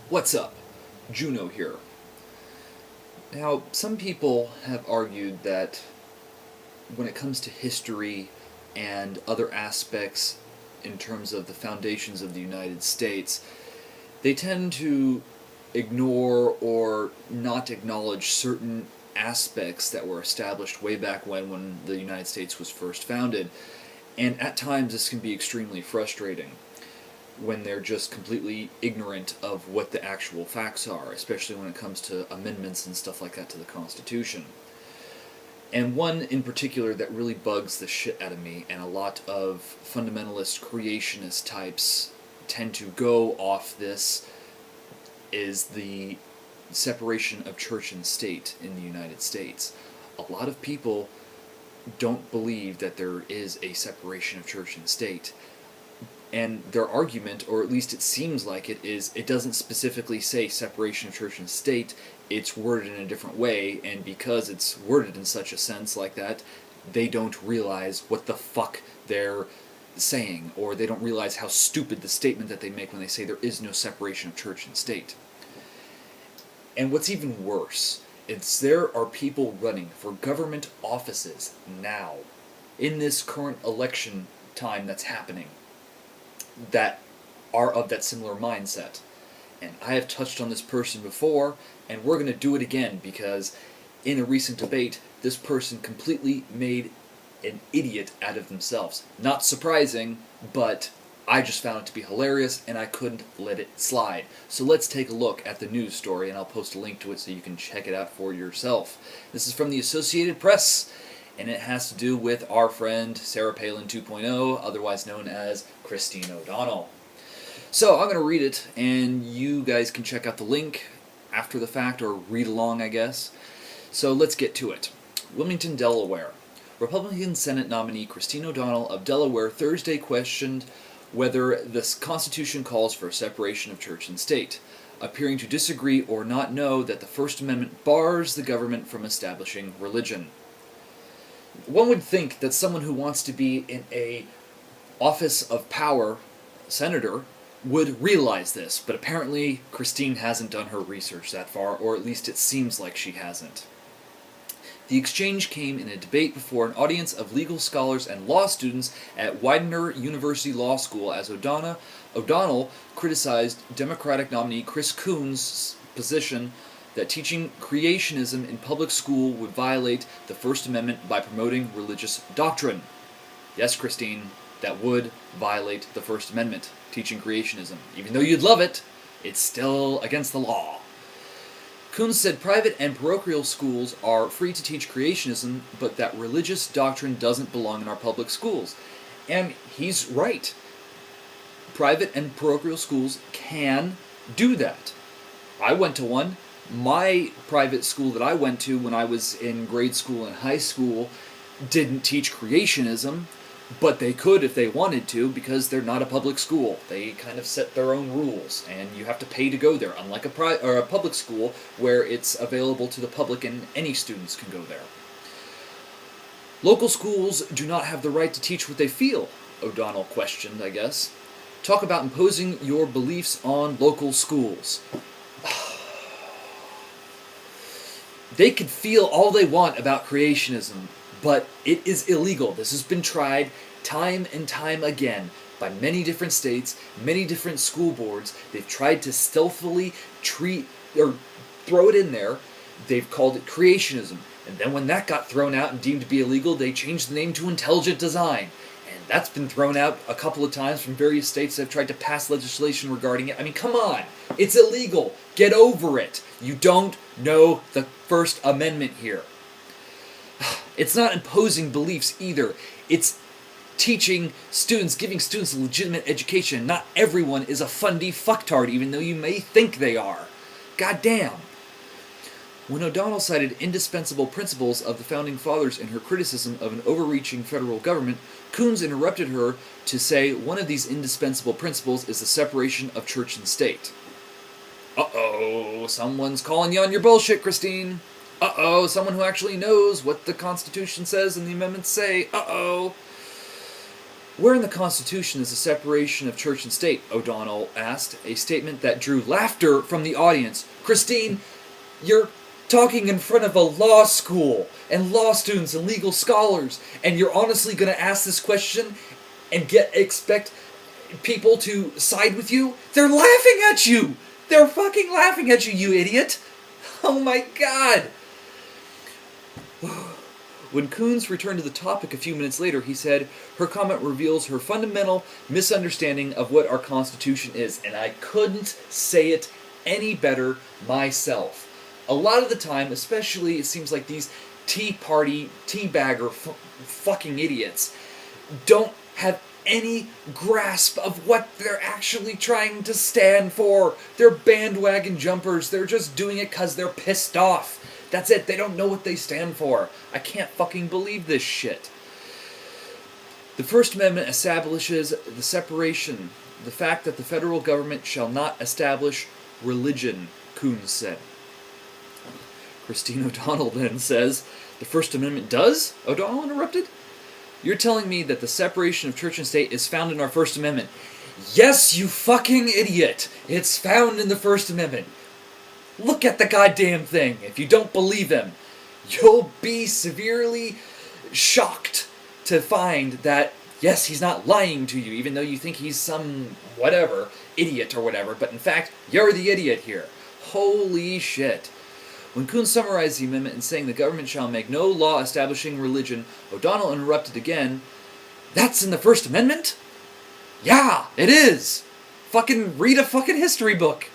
What's up? Juno here. Now, some people have argued that when it comes to history and other aspects in terms of the foundations of the United States, they tend to ignore or not acknowledge certain aspects that were established way back when the United States was first founded. And at times this can be extremely frustrating when they're just completely ignorant of what the actual facts are, especially when it comes to amendments and stuff like that to the Constitution. And one in particular that really bugs the shit out of me, and a lot of fundamentalist creationist types tend to go off this, is the separation of church and state in the United States. A lot of people don't believe that there is a separation of church and state. And their argument, or at least it seems like it, is it doesn't specifically say separation of church and state, it's worded in a different way, and because it's worded in such a sense like that, they don't realize what the fuck they're saying, or they don't realize how stupid the statement that they make when they say there is no separation of church and state. And what's even worse, is there are people running for government offices now, in this current election time that's happening, that are of that similar mindset. And I have touched on this person before, and we're going to do it again, because in a recent debate, this person completely made an idiot out of themselves. Not surprising, but I just found it to be hilarious, and I couldn't let it slide. So let's take a look at the news story, and I'll post a link to it so you can check it out for yourself. This is from the Associated Press, and it has to do with our friend Sarah Palin 2.0, otherwise known as Christine O'Donnell. So I'm going to read it, and you guys can check out the link after the fact, or read along, I guess. So let's get to it. Wilmington, Delaware. Republican Senate nominee Christine O'Donnell of Delaware Thursday questioned whether the Constitution calls for a separation of church and state, appearing to disagree or not know that the First Amendment bars the government from establishing religion. One would think that someone who wants to be in a office of power, senator, would realize this, but apparently Christine hasn't done her research that far, or at least it seems like she hasn't. The exchange came in a debate before an audience of legal scholars and law students at Widener University Law School as O'Donnell criticized Democratic nominee Chris Coons' position that teaching creationism in public school would violate the First Amendment by promoting religious doctrine. Yes, Christine, that would violate the First Amendment, teaching creationism. Even though you'd love it, it's still against the law. Coons said private and parochial schools are free to teach creationism, but that religious doctrine doesn't belong in our public schools. And he's right. Private and parochial schools can do that. I went to one. My private school that I went to when I was in grade school and high school didn't teach creationism, but they could if they wanted to, because they're not a public school. They kind of set their own rules, and you have to pay to go there, unlike a public school where it's available to the public and any students can go there. Local schools do not have the right to teach what they feel, O'Donnell questioned, I guess. Talk about imposing your beliefs on local schools. They could feel all they want about creationism, but it is illegal. This has been tried time and time again by many different states, many different school boards. They've tried to stealthily throw it in there. They've called it creationism. And then when that got thrown out and deemed to be illegal, they changed the name to intelligent design. And that's been thrown out a couple of times from various states that have tried to pass legislation regarding it. I mean, come on. It's illegal. Get over it. You don't know the First Amendment here. It's not imposing beliefs either. It's teaching students, giving students a legitimate education. Not everyone is a fundy fucktard, even though you may think they are. God damn. When O'Donnell cited indispensable principles of the Founding Fathers in her criticism of an overreaching federal government, Coons interrupted her to say one of these indispensable principles is the separation of church and state. Uh-oh, someone's calling you on your bullshit, Christine. Uh-oh, someone who actually knows what the Constitution says and the amendments say. Uh-oh. Where in the Constitution is the separation of church and state? O'Donnell asked, a statement that drew laughter from the audience. Christine, you're talking in front of a law school and law students and legal scholars, and you're honestly going to ask this question and expect people to side with you? They're laughing at you! They're fucking laughing at you, you idiot! Oh my god! When Coons returned to the topic a few minutes later, he said, her comment reveals her fundamental misunderstanding of what our Constitution is, and I couldn't say it any better myself. A lot of the time, especially, it seems like these Tea Party, teabagger fucking idiots don't have any grasp of what they're actually trying to stand for. They're bandwagon jumpers. They're just doing it because they're pissed off. That's it. They don't know what they stand for. I can't fucking believe this shit. The First Amendment establishes the separation, the fact that the federal government shall not establish religion, Coons said. Christine O'Donnell then says, the First Amendment does? O'Donnell interrupted. You're telling me that the separation of church and state is found in our First Amendment? Yes, you fucking idiot! It's found in the First Amendment. Look at the goddamn thing. If you don't believe him, you'll be severely shocked to find that, yes, he's not lying to you, even though you think he's some whatever, idiot or whatever, but in fact, you're the idiot here. Holy shit. When Coons summarized the amendment in saying the government shall make no law establishing religion, O'Donnell interrupted again. That's in the First Amendment? Yeah, it is. Fucking read a fucking history book.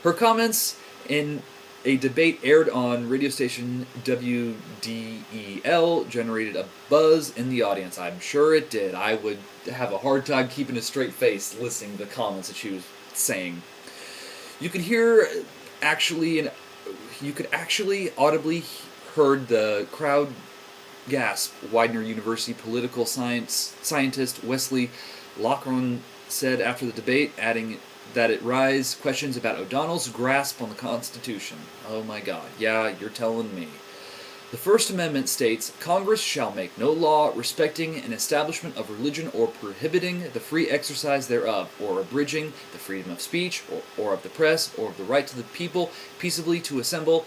Her comments in a debate aired on radio station WDEL generated a buzz in the audience. I'm sure it did. I would have a hard time keeping a straight face listening to the comments that she was saying. You could actually audibly heard the crowd gasp. Widener University political scientist Wesley Lochran said after the debate, adding that it raised questions about O'Donnell's grasp on the Constitution. Oh my god, yeah, you're telling me. The First Amendment states, Congress shall make no law respecting an establishment of religion or prohibiting the free exercise thereof, or abridging the freedom of speech, or of the press, or of the right to the people peaceably to assemble,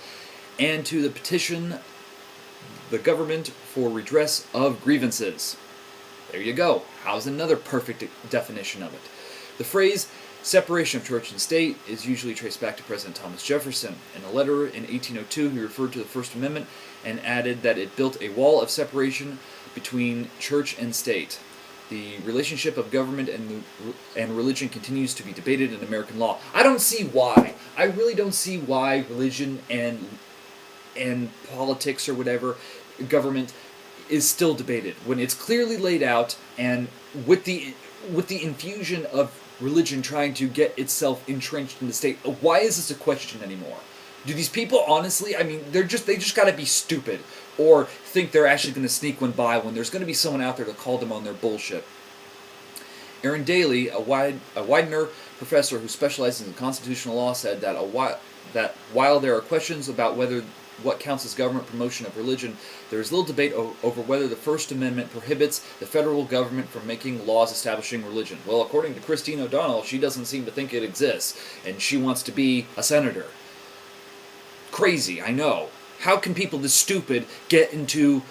and to the petition the government for redress of grievances. There you go. How's another perfect definition of it? The phrase separation of church and state is usually traced back to President Thomas Jefferson. In a letter in 1802, he referred to the First Amendment and added that it built a wall of separation between church and state. The relationship of government and religion continues to be debated in American law. I don't see why. I really don't see why religion and politics or whatever, government, is still debated when it's clearly laid out, and with the infusion of religion trying to get itself entrenched in the state. Why is this a question anymore? Do these people honestly, I mean, they just gotta be stupid, or think they're actually gonna sneak one by when there's gonna be someone out there to call them on their bullshit. Aaron Daly, a Widener professor who specializes in constitutional law, said that while there are questions about what counts as government promotion of religion, there is little debate over whether the First Amendment prohibits the federal government from making laws establishing religion. Well, according to Christine O'Donnell, she doesn't seem to think it exists, and she wants to be a senator. Crazy, I know. How can people this stupid get into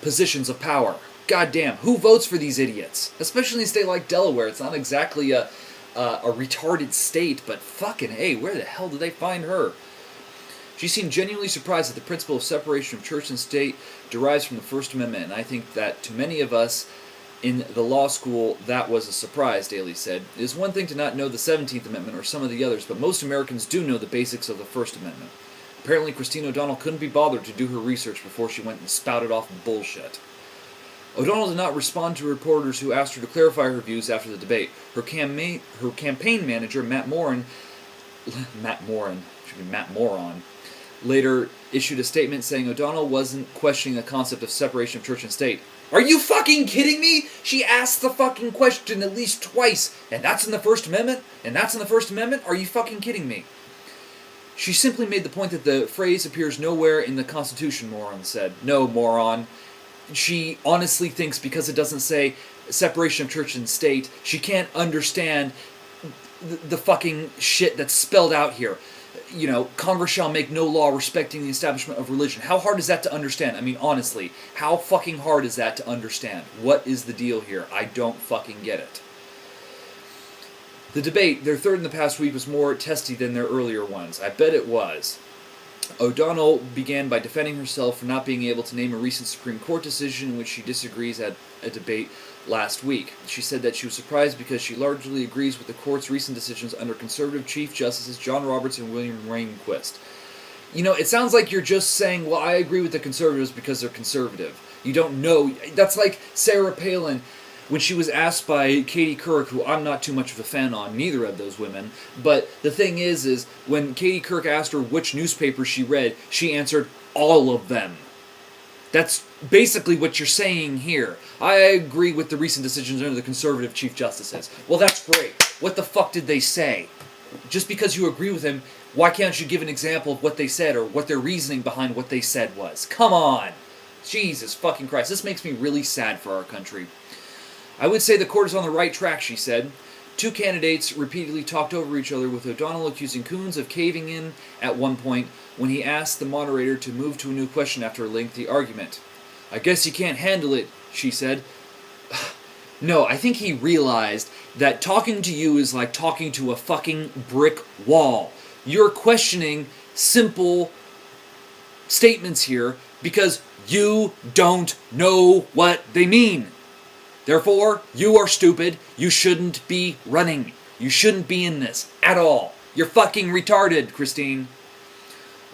positions of power? Goddamn, who votes for these idiots? Especially in a state like Delaware. It's not exactly a retarded state, but fucking hey, where the hell did they find her? She seemed genuinely surprised that the principle of separation of church and state derives from the First Amendment, and I think that to many of us in the law school that was a surprise, Daly said. It is one thing to not know the 17th Amendment or some of the others, but most Americans do know the basics of the First Amendment. Apparently, Christine O'Donnell couldn't be bothered to do her research before she went and spouted off bullshit. O'Donnell did not respond to reporters who asked her to clarify her views after the debate. Her campaign manager, Matt Moran, later issued a statement saying O'Donnell wasn't questioning the concept of separation of church and state. Are you fucking kidding me? She asked the fucking question at least twice, and that's in the First Amendment? And that's in the First Amendment? Are you fucking kidding me? She simply made the point that the phrase appears nowhere in the Constitution, Moran said. No, moron. She honestly thinks because it doesn't say separation of church and state. She can't understand the fucking shit that's spelled out here. You know, Congress shall make no law respecting the establishment of religion. How hard is that to understand? I mean, honestly, how fucking hard is that to understand? What is the deal here? I don't fucking get it. The debate, their third in the past week, was more testy than their earlier ones. I bet it was. O'Donnell began by defending herself for not being able to name a recent Supreme Court decision in which she disagrees at a debate last week. She said that she was surprised because she largely agrees with the court's recent decisions under conservative Chief Justices John Roberts and William Rehnquist. You know, it sounds like you're just saying, well, I agree with the conservatives because they're conservative. You don't know. That's like Sarah Palin when she was asked by Katie Couric, who I'm not too much of a fan on, neither of those women, but the thing is when Katie Couric asked her which newspaper she read, she answered all of them. That's basically what you're saying here. I agree with the recent decisions under the conservative Chief Justices. Well, that's great. What the fuck did they say? Just because you agree with them, why can't you give an example of what they said or what their reasoning behind what they said was? Come on. Jesus fucking Christ. This makes me really sad for our country. I would say the court is on the right track, she said. Two candidates repeatedly talked over each other, with O'Donnell accusing Coons of caving in at one point when he asked the moderator to move to a new question after a lengthy argument. I guess you can't handle it, she said. No, I think he realized that talking to you is like talking to a fucking brick wall. You're questioning simple statements here because you don't know what they mean. Therefore, you are stupid. You shouldn't be running. You shouldn't be in this at all. You're fucking retarded, Christine.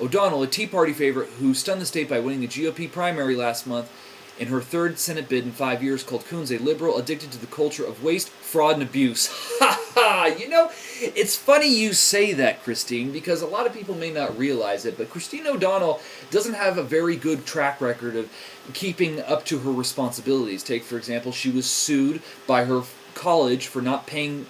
O'Donnell, a Tea Party favorite who stunned the state by winning the GOP primary last month in her third Senate bid in 5 years, called Coons a liberal addicted to the culture of waste, fraud, and abuse. Ha ha! You know, it's funny you say that, Christine, because a lot of people may not realize it, but Christine O'Donnell doesn't have a very good track record of keeping up to her responsibilities. Take, for example, she was sued by her college for not paying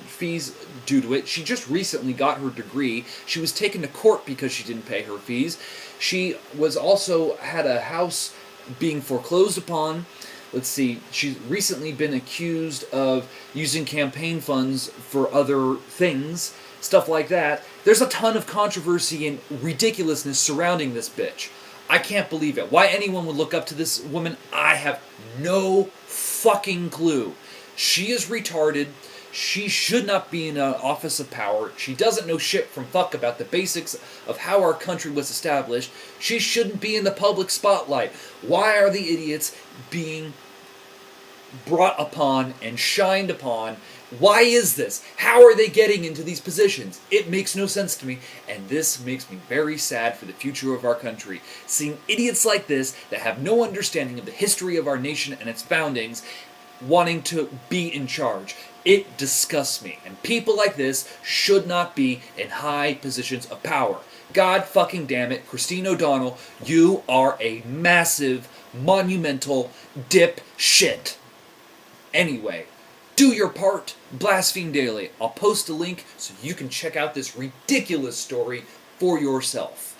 fees due to it. She just recently got her degree. She was taken to court because she didn't pay her fees. She was also had a house being foreclosed upon. Let's see, she's recently been accused of using campaign funds for other things, stuff like that. There's a ton of controversy and ridiculousness surrounding this bitch. I can't believe it. Why anyone would look up to this woman, I have no fucking clue. She is retarded. She should not be in an office of power. She doesn't know shit from fuck about the basics of how our country was established. She shouldn't be in the public spotlight. Why are the idiots being brought upon and shined upon? Why is this? How are they getting into these positions? It makes no sense to me, and this makes me very sad for the future of our country. Seeing idiots like this that have no understanding of the history of our nation and its foundings wanting to be in charge. It disgusts me, and people like this should not be in high positions of power. God fucking damn it, Christine O'Donnell, you are a massive, monumental dipshit. Anyway, do your part, blaspheme daily. I'll post a link so you can check out this ridiculous story for yourself.